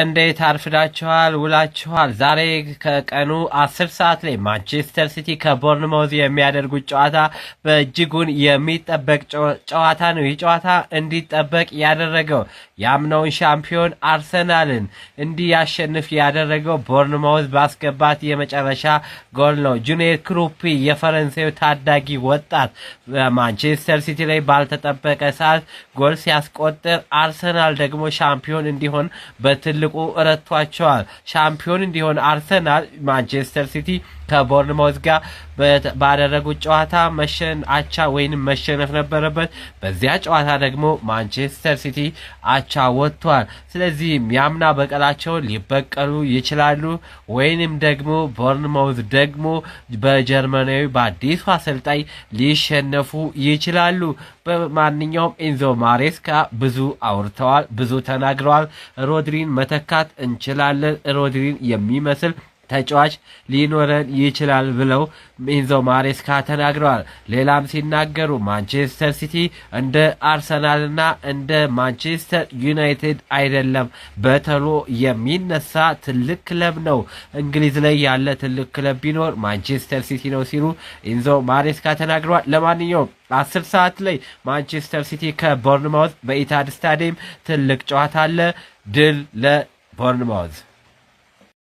እንዴት አርፍዳችኋል ውላችኋል? ዛሬ ከቀኑ 10 ሰዓት ላይ ማንቸስተር ሲቲ ከቦርንማውዝ የሚያደርጉት ጨዋታ በእጅጉን የሚጠበቅ ጨዋታ ነው። ይህ ጨዋታ እንዲጠበቅ ያደረገው ያምናውን ሻምፒዮን አርሰናልን እንዲያሸንፍ ያደረገው ቦርንማውዝ ባስገባት የመጨረሻ ጎል ነው። ጁኒየር ክሩፒ የፈረንሳዩ ታዳጊ ወጣት ማንቸስተር ሲቲ ላይ ባልተጠበቀ ሰዓት ጎል ሲያስቆጥር አርሰናል ደግሞ ሻምፒዮን እንዲሆን በትልቁ ረቷቸዋል። ሻምፒዮን እንዲሆን አርሰናል ማንቸስተር ሲቲ ከቦርንማውዝ ጋር ባደረጉት ጨዋታ አቻ ወይንም መሸነፍ ነበረበት። በዚያ ጨዋታ ደግሞ ማንቸስተር ሲቲ አቻ ወጥቷል። ስለዚህም ያምና በቀላቸውን ሊበቀሉ ይችላሉ ወይንም ደግሞ ቦርንማውዝ ደግሞ በጀርመናዊ በአዲሱ አሰልጣኝ ሊሸነፉ ይችላሉ። በማንኛውም ኢንዞ ማሬስካ ብዙ አውርተዋል፣ ብዙ ተናግረዋል። ሮድሪን መተካት እንችላለን፣ ሮድሪን የሚመስል ተጫዋች ሊኖረን ይችላል ብለው ኢንዞ ማሬስካ ተናግረዋል። ሌላም ሲናገሩ ማንቸስተር ሲቲ እንደ አርሰናልና እንደ ማንቸስተር ዩናይትድ አይደለም፣ በተሎ የሚነሳ ትልቅ ክለብ ነው። እንግሊዝ ላይ ያለ ትልቅ ክለብ ቢኖር ማንቸስተር ሲቲ ነው ሲሉ ኢንዞ ማሬስካ ተናግረዋል። ለማንኛውም 10 ሰዓት ላይ ማንቸስተር ሲቲ ከቦርንማውዝ በኢታድ ስታዲየም ትልቅ ጨዋታ አለ። ድል ለቦርንማውዝ።